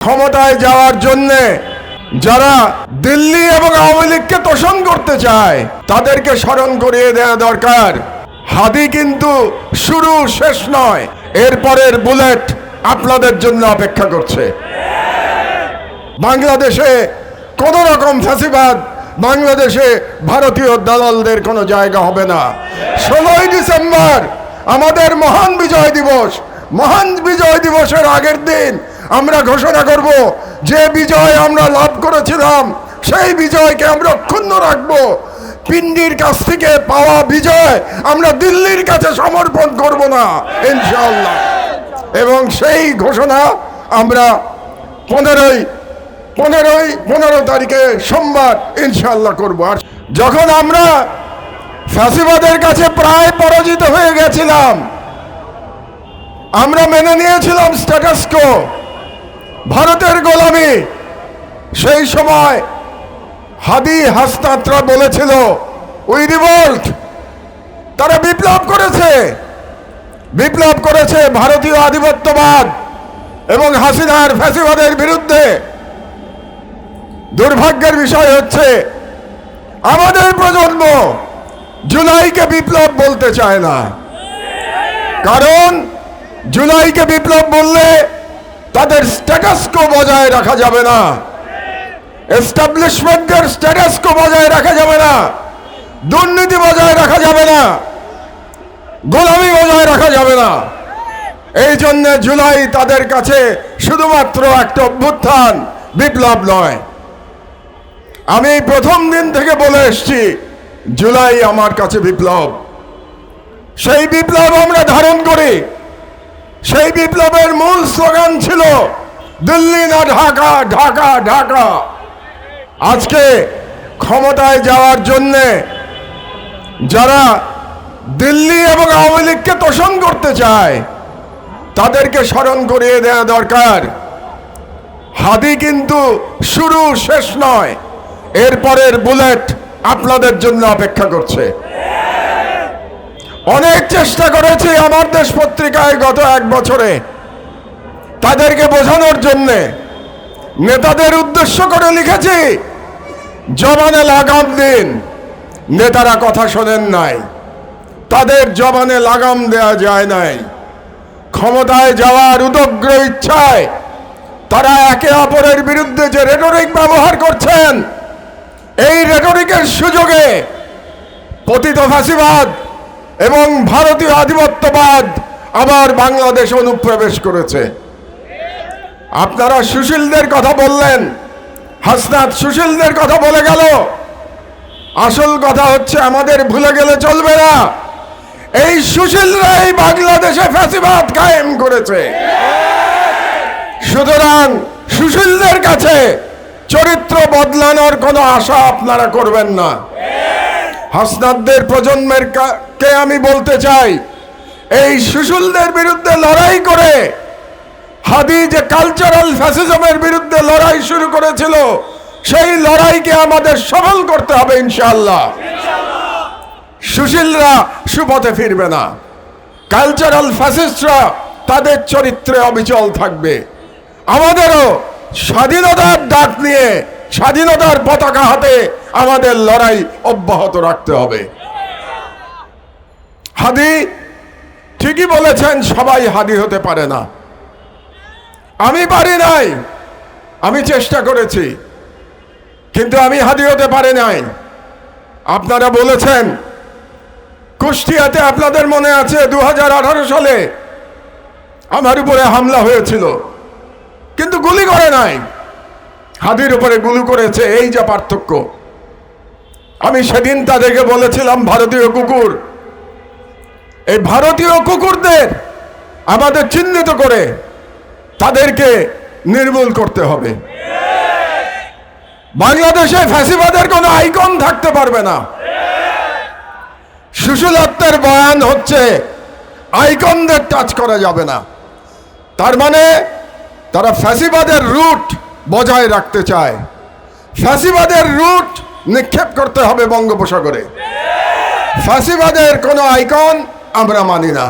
ক্ষমতায় যাওয়ার জন্য যারা দিল্লি এবং আওয়ামী লীগকে তোষণ করতে চায় তাদেরকে স্মরণ করিয়ে দেওয়া দরকার। হাদি কিন্তু শুরু শেষ নয়, এরপরের বুলেট আপনাদের জন্য অপেক্ষা করছে। বাংলাদেশে কোন রকম ফাঁসিবাদ, বাংলাদেশে ভারতীয় দালালদের কোনো জায়গা হবে না। 16ই ডিসেম্বর আমাদের মহান বিজয় দিবস। মহান বিজয় দিবসের আগের দিন আমরা ঘোষণা করব যে বিজয় আমরা লাভ করেছিলাম সেই বিজয়কে আমরা অক্ষুণ্ণ রাখবো। পিন্ডির কাছ থেকে পাওয়া বিজয় আমরা দিল্লির কাছে সমর্পণ করব না ইনশাআল্লাহ। এবং সেই ঘোষণা আমরা 15 তারিখে সোমবার ইনশাআল্লাহ করব। আর যখন আমরা ফ্যাসিবাদের কাছে প্রায় পরাজিত হয়ে গেছিলাম, আমরা মেনে নিয়েছিলাম স্ট্যাটাস কো, ভারতের গোলামি। সেই সময় হাদি হাসনাতরা বলেছিল উই রিভোল্ট, তারা বিপ্লব করেছে ভারতীয় আধিপত্যবাদ এবং হাসিনার ফ্যাসিবাদের বিরুদ্ধে। দুর্ভাগ্যের বিষয় হচ্ছে আমাদের প্রজন্ম জুলাইকে বিপ্লব বলতে চায় না, কারণ জুলাইকে বিপ্লব বললে তাদের স্ট্যাটাস কো বজায় রাখা যাবে না, এস্টাবলিশমেন্টের স্ট্যাটাস কো বজায় রাখা যাবে না, দুর্নীতি বজায় রাখা যাবে না, গোলামি বজায় রাখা যাবে না। এই জন্য জুলাই তাদের কাছে শুধুমাত্র একটা অভ্যুত্থান, বিপ্লব নয়। আমি প্রথম দিন থেকে বলে এসছি জুলাই আমার কাছে বিপ্লব। সেই বিপ্লব আমরা ধারণ করি। সেই বিপ্লবের মূল স্লোগান ছিল দিল্লি না ঢাকা, ঢাকা ঢাকা। আজকে ক্ষমতায় যাওয়ার জন্য যারা দিল্লি এবং আওয়ামী লীগকে তোষণ করতে চায় তাদেরকে স্মরণ করিয়ে দেওয়া দরকার। হাদি কিন্তু শুরু শেষ নয়, এরপরের বুলেট আপনাদের জন্য অপেক্ষা করছে। অনেক চেষ্টা করেছি আমার দেশ পত্রিকায় গত 1 বছরে তাদেরকে বোঝানোর জন্যে। নেতাদের উদ্দেশ্য করে লিখেছি জবানে লাগাম দিন। নেতারা কথা শোনেন নাই, তাদের জবানে লাগাম দেয়া যায় নাই। ক্ষমতায় যাওয়ার উদগ্র ইচ্ছায় তারা একে অপরের বিরুদ্ধে যে রেটরিক ব্যবহার করছেন, এই রেটরিকের সুযোগে পতিত ফ্যাসিবাদ এবং ভারতীয় আধিপত্যবাদ আবার বাংলাদেশে অনুপ্রবেশ করেছে। আপনারা সুশীলদের কথা বললেন, হাসনাত সুশীলদের কথা বলে গেল। আসল কথা হচ্ছে আমাদের ভুলে গেলে চলবে না, এই সুশীলরাই বাংলাদেশে ফ্যাসিবাদ কায়েম করেছে। সুতরাং সুশীলদের কাছে চরিত্র বদলানোর কোনো আশা আপনারা করবেন না। হাসনাতদের প্রজন্মের কে আমি বলতে চাই, এই সুশীলদের বিরুদ্ধে লড়াই করে হাদি যে কালচারাল ফ্যাসিজমের বিরুদ্ধে লড়াই শুরু করেছিল, সেই লড়াইকে আমাদের সফল করতে হবে ইনশাআল্লাহ। সুশীলরা সুপথে ফিরবে না, কালচারাল ফ্যাসিস্টরা তাদের চরিত্রে অবিচল থাকবে। আমাদেরও স্বাধীনতার ডাক নিয়ে স্বাধীনতার পতাকা হাতে আমাদের লড়াই অব্যাহত রাখতে হবে। হাদি ঠিকই বলেছেন, সবাই হাদি হতে পারে না। আমি পারি নাই, আমি চেষ্টা করেছি, কিন্তু আমি হাদি হতে পারি নাই। আপনারা বলেছেন কুষ্টিয়াতে, আপনাদের মনে আছে 2018 সালে আমার উপরে হামলা হয়েছিল, কিন্তু গুলি করে নাই, হাদির উপরে গুলি করেছে। এই যে পার্থক্য। আমি সেদিন তাদেরকে বলেছিলাম ভারতীয় কুকুর। এই ভারতীয় কুকুরদের আমাদের চিহ্নিত করে তাদেরকে নির্মূল করতে হবে। বাংলাদেশে ফ্যাসিবাদের কোনো আইকন থাকতে পারবে না। সুশীলত্বের বয়ান হচ্ছে আইকনদের টাচ করা যাবে না। তার মানে তারা ফ্যাসিবাদের রুট বজায় রাখতে চায়। ফ্যাসিবাদের রুট নিক্ষেপ করতে হবে বঙ্গোপসাগরে। ফ্যাসিবাদের কোনো আইকন আমরা মানি না।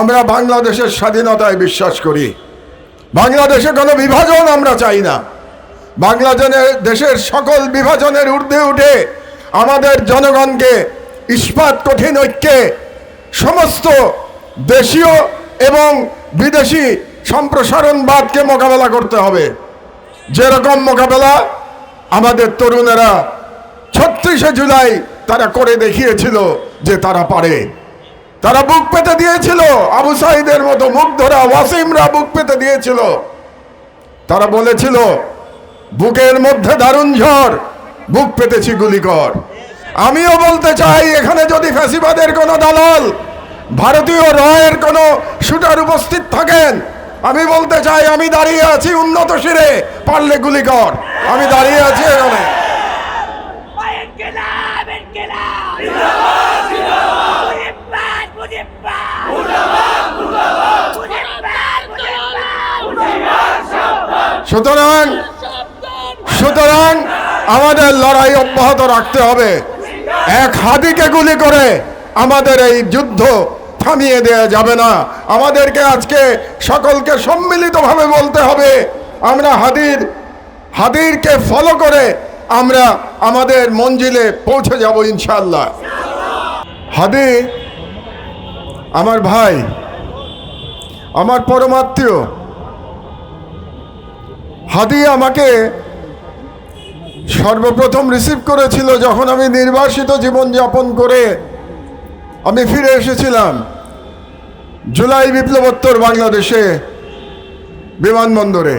আমরা বাংলাদেশের স্বাধীনতায় বিশ্বাস করি। বাংলাদেশে কোনো বিভাজন আমরা চাই না। দেশের সকল বিভাজনের ঊর্ধ্বে উঠে আমাদের জনগণকে ইস্পাত কঠিন ঐক্যে সমস্ত দেশীয় এবং বিদেশি সম্প্রসারণবাদকে মোকাবেলা করতে হবে। যেরকম মোকাবেলা আমাদের তরুণেরা ৩৬শে জুলাই তারা করে দেখিয়েছিল যে তারা পারে। তারা বুক পেতে দিয়েছিল, আবু সাঈদের মতো মুগ্ধরা, ওয়াসিমরা বুক পেতে দিয়েছিল। তারা বলেছিল বুকের মধ্যে দারুণ ঝড়, বুক পেতেছি গুলিকর। আমিও বলতে চাই, এখানে যদি ফ্যাসিবাদের কোনো দালাল, ভারতীয় রয়ের কোনো শুটার উপস্থিত থাকেন, আমি বলতে চাই আমি দাঁড়িয়ে আছি উন্নত শিরে, পারলে গুলিকর। আমি দাঁড়িয়ে আছি এখানে। সুতরাং আমাদের লড়াই অব্যাহত রাখতে হবে। এক হাদিকে গুলি করে আমাদের এই যুদ্ধ থামিয়ে দেওয়া যাবে না। আমাদেরকে আজকে সকলকে সম্মিলিতভাবে বলতে হবে, আমরা হাদিরকে ফলো করে আমরা আমাদের মঞ্জিলে পৌঁছে যাব ইনশাআল্লাহ। হাদি আমার ভাই, আমার পরমাত্মীয়। হাদি আমাকে সর্বপ্রথম রিসিভ করেছিল যখন আমি নির্বাসিত জীবনযাপন করে আমি ফিরে এসেছিলাম জুলাই বিপ্লবোত্তর বাংলাদেশে বিমানবন্দরে।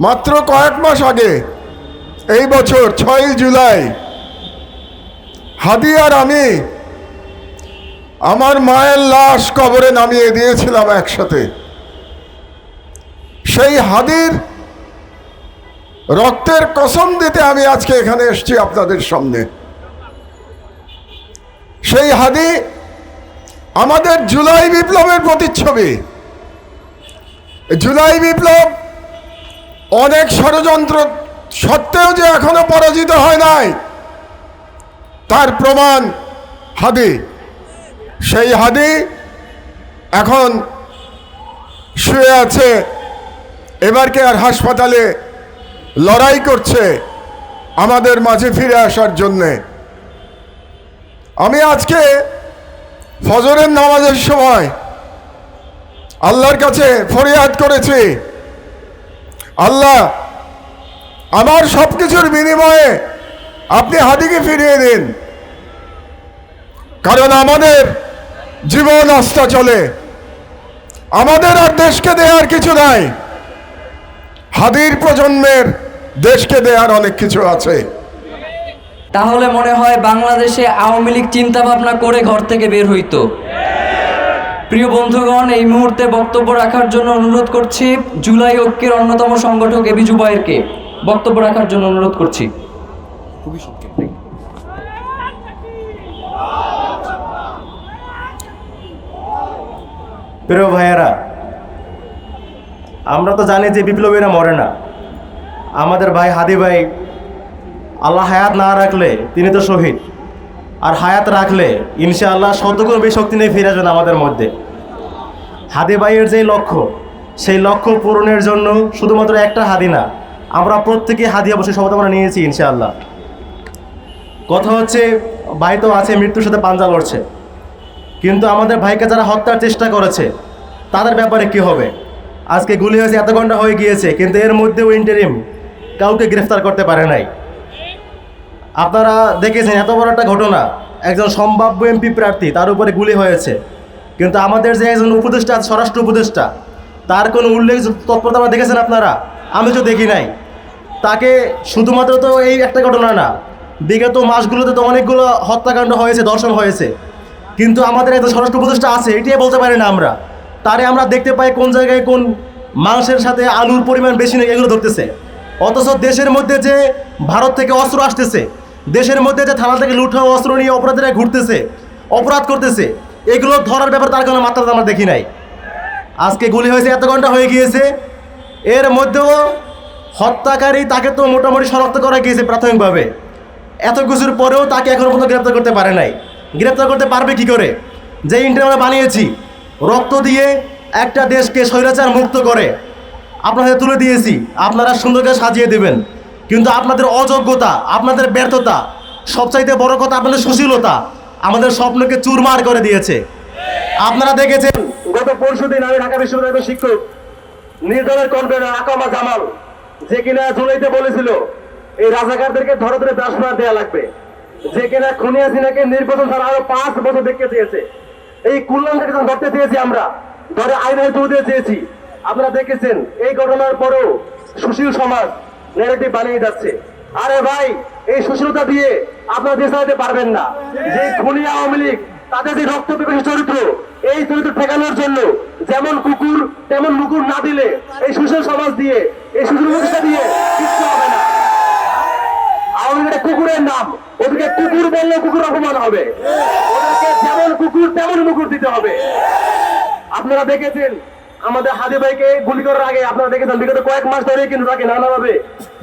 মাত্র কয়েক মাস আগে, এই বছর ৬ জুলাই, হাদি আর আমি আমার মায়ের লাশ কবরে নামিয়ে দিয়েছিলাম একসাথে। সেই হাদির রক্তের কসম দিতে আমি আজকে এখানে এসেছি আপনাদের সামনে। সেই হাদি আমাদের জুলাই বিপ্লবের প্রতিচ্ছবি। জুলাই বিপ্লব অনেক ষড়যন্ত্র সত্ত্বেও যে এখনো পরাজিত হয় নাই, তার প্রমাণ হাদি। সেই হাদি এখন শুয়ে আছে এবারকে আর হাসপাতালে, লড়াই করছে আমাদের মাঝে ফিরে আসার জন্যে। আমি আজকে ফজরের নামাজের সময় আল্লাহর কাছে ফরিয়াদ করেছি, আল্লাহ আমার সবকিছুর বিনিময়ে আপনি হাদিকে ফিরিয়ে দিন, কারণ আমাদের জীবন আস্থা চলে, আমাদের আর দেশকে দেওয়ার কিছু নাই। হাদির প্রজন্মের দেশকে দেওয়ার অনেক কিছু আছে। তাহলে মনে হয় বাংলাদেশে আওয়ামী লীগ চিন্তা ভাবনা করে ঘর থেকে বের হইতো। প্রিয় বন্ধুগণ, এই মুহূর্তে বক্তব্য রাখার জন্য অনুরোধ করছি জুলাই ঐক্যের অন্যতম সংগঠক এবি জুবায়েরকে বক্তব্য রাখার জন্য অনুরোধ করছি। প্রিয় ভাইয়েরা, আমরা তো জানি যে বিপ্লবীরা মরে না। আমাদের ভাই হাদি ভাই, আল্লাহ হায়াত না রাখলে তিনি তো শহীদ, আর হায়াত রাখলে ইনশাআল্লাহ শতগুণ বেশি শক্তি নিয়ে ফিরে আসবেন আমাদের মধ্যে। হাদি ভাইয়ের যেই লক্ষ্য, সেই লক্ষ্য পূরণের জন্য শুধুমাত্র একটা হাদি না, আমরা প্রত্যেকে হাদি অবশ্যই শপথ আমরা নিয়েছি ইনশাআল্লাহ। কথা হচ্ছে, ভাই তো আছে মৃত্যুর সাথে পাঞ্জা লড়ছে, কিন্তু আমাদের ভাইকে যারা হত্যার চেষ্টা করেছে তাদের ব্যাপারে কি হবে? আজকে গুলি হয়েছে, এত ঘন্টা হয়ে গিয়েছে, কিন্তু এর মধ্যেও ইন্টারিম কাউকে গ্রেফতার করতে পারে নাই। আপনারা দেখেছেন এত বড় একটা ঘটনা, একজন সম্ভাব্য এমপি প্রার্থী, তার উপরে গুলি হয়েছে, কিন্তু আমাদের যে একজন উপদেষ্টা, স্বরাষ্ট্র উপদেষ্টা, তার কোনো উল্লেখ তৎপরতা আমরা দেখেছেন আপনারা? আমি তো দেখি নাই। তাকে শুধুমাত্র তো এই একটা ঘটনা না, বিগত মাসগুলোতে তো অনেকগুলো হত্যাকাণ্ড হয়েছে, ধর্ষণ হয়েছে, কিন্তু আমাদের একজন স্বরাষ্ট্র উপদেষ্টা আছে, এটাই বলতে পারি না আমরা। তারে আমরা দেখতে পাই কোন জায়গায় কোন মাংসের সাথে আলুর পরিমাণ বেশি নেই এগুলো ধরতেছে, অথচ দেশের মধ্যে যে ভারত থেকে অস্ত্র আসতেছে, দেশের মধ্যে যে থানা থেকে লুট হওয়া অস্ত্র নিয়ে অপরাধীরা ঘুরতেছে, অপরাধ করতেছে, এগুলো ধরার ব্যাপারে তার কোনো মাত্রা আমরা দেখি নাই। আজকে গুলি হয়েছে, এত ঘন্টা হয়ে গিয়েছে, এর মধ্যেও হত্যাকারী তাকে তো মোটামুটি শনাক্ত করা গিয়েছে প্রাথমিকভাবে। এত কিছুর পরেও তাকে এখনও পর্যন্ত গ্রেপ্তার করতে পারে নাই। গ্রেপ্তার করতে পারবে কি করে? যে ইন্টারভিউ আমরা বানিয়েছি, রক্ত দিয়ে একটা দেশকে স্বৈরাচার মুক্ত করে আপনার হাতে তুলে দিয়েছি, আপনারা সুন্দর করে সাজিয়ে দেবেন, কিন্তু আপনাদের অযোগ্যতা, আপনাদের ব্যর্থতা, সবচাইতে বড় কথা আপনাদের সুশীলতা আমাদের স্বপ্নকে চুরমার করে দিয়েছে। আপনারা দেখেছেন গত পরশুদিন আমি ঢাকা বিশ্ববিদ্যালয়ের শিক্ষক নির্দলের কনভেনর আকামা জামাল, যে কিনা জুলাইতে বলেছিল এই রাজাকারদেরকে ধরে ধরে ট্রান্সফার দেওয়া লাগবে, যে কিনা খুনি হাসিনাকে নির্বাচন ছাড়া আরো 5 বছর দেখতে চেয়েছে, এই কুল্লানটাকে যখন ধরতে চেয়েছি আমরা, ধরে আইনের তুলে দিতে চেয়েছি। আপনারা দেখেছেন এই ঘটনার পরেও সুশীল সমাজ ন্যারেটিভ বানিয়ে যাচ্ছে। আরে ভাই, এই সুশীলতা দিয়ে আপনারা দেশ চালাতে পারবেন না। যে খুনি আওয়ামী লীগ, তাদের যে রক্ত পিপাসী চরিত্র, এই চরিত্র ঠেকানোর জন্য যেমন কুকুর তেমন মুকুর না দিলে এই সুশীল সমাজ দিয়ে, এই সুশীল প্রতিষ্ঠা দিয়ে কিচ্ছু হবে না। আওয়ামী লীগের কুকুরের নাম, ওদেরকে কুকুর বললে কুকুর অপমান হবে, ওদেরকে যেমন কুকুর তেমন মুকুর দিতে হবে। আপনারা দেখেছেন আমাদের হাদি ভাইকে গুলি করার আগে, আপনারা দেখেছেন বিগত কয়েক মাস ধরে কিন্তু তাকে নানাভাবে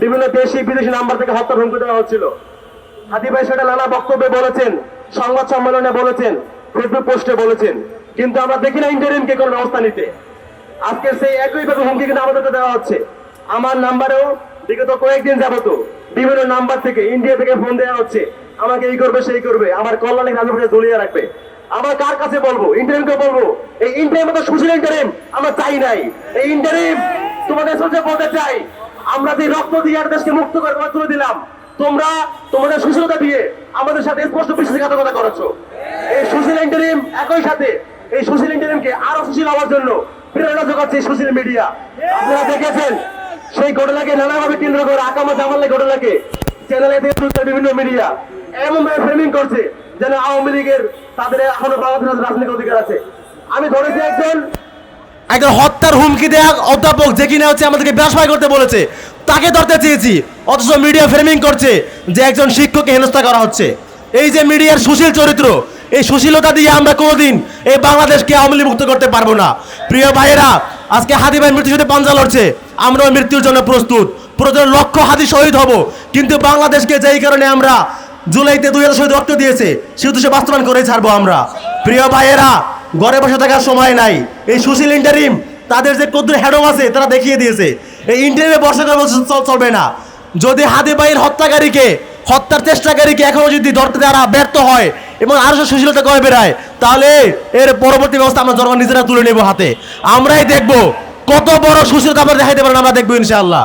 বিভিন্ন দেশি বিদেশি নাম্বার থেকে হত্যার হুমকি দেওয়া হচ্ছিল। হাদি ভাই সেটা নানা বক্তব্যে বলেছেন, সংবাদ সম্মেলনে বলেছেন, ফেসবুক পোস্টে বলেছেন, কিন্তু আমরা দেখি না ইন্টারিমকে কোনো ব্যবস্থা নিতে। আজকে সেই একইভাবে হুমকি কিন্তু আমাদেরকে দেওয়া হচ্ছে। আমার নাম্বারেও বিগত কয়েকদিন যাবত বিভিন্ন নাম্বার থেকে, ইন্ডিয়া থেকে ফোন দেওয়া হচ্ছে, আমাকে এই করবে সেই করবে, আমার কল্যাণী রাজনীতি ঝুলিয়ে রাখবে। আমার কার কাছে বলবো? ইন্টারিমকে বলবো, এই ইন্টারিম তো সুশীল ইন্টারিম আমরা চাই নাই। এই ইন্টারিম তোমাদের সাথে বলতে চাই, আমরা যে রক্ত দিয়ে আর দেশকে মুক্ত করে তুলে দিলাম, তোমরা তোমাদের সুশীলতা দিয়ে আমাদের সাথে স্পষ্ট বিশ্বাসঘাতকতা করেছো। এই সুশীল ইন্টারিম একই সাথে এই সুশীল ইন্টারিমকে আরো সুশীল হওয়ার জন্য প্রেরণা যোগাচ্ছে সোশ্যাল মিডিয়া। আপনারা দেখেছেন সেই ঘটনাকে নানাভাবে কেন্দ্র করে আকামা জামালের ঘটনাকে চ্যানেলে বিভিন্ন মিডিয়া এমন ভাবে ফ্রেমিং করছে যেন আওয়ামী লীগের তাদের এখনো বাংলাদেশের রাজনৈতিক অধিকার আছে। আমি ধরেছি একজন হত্যার হুমকি দেয়া অধ্যাপক, যে কিনা হচ্ছে আমাদেরকে ব্যবসায় করতে বলেছে, তাকে ধরতে চেয়েছি, অথচ মিডিয়া ফ্রেমিং করছে যে একজন শিক্ষককে হেনস্থা করা হচ্ছে। এই যে মিডিয়ার সুশীল চরিত্র, এই সুশীলতা দিয়ে আমরা কোনোদিন এই বাংলাদেশকে আওয়ামী লীগ মুক্ত করতে পারবো না। প্রিয় ভাইয়েরা, আজকে হাদি ভাই মৃত্যুর সাথে পাঞ্জা লড়ছে, আমরাও মৃত্যুর জন্য প্রস্তুত, প্রয়োজন লক্ষ হাদি শহীদ হব, কিন্তু বাংলাদেশকে যেই কারণে আমরা জুলাইতে 2000 শহীদ রক্ত দিয়েছে সে উদ্দেশ্যে বাস্তবায়ন করেই ছাড়বো আমরা। প্রিয় ভাইয়েরা, ঘরে বসে থাকার সময় নাই। এই সুশীল ইন্টারিম তাদের যে কদ্দুর হ্যাডম আছে তারা দেখিয়ে দিয়েছে। এই ইন্টারিমে বর্ষা করে চলবে না। যদি হাদি ভাইয়ের হত্যার চেষ্টাকারীকে এখনো যদি ধরতে তারা ব্যর্থ হয় এবং আরো সুশীলতা করে বেড়ায়, তাহলে এর পরবর্তী ব্যবস্থা আমরা জনগণ নিজেরা তুলে নেব হাতে। আমরাই দেখবো কত বড় সুশীলতা আমরা দেখাইতে পারেন, আমরা দেখবো ইনশাআল্লাহ।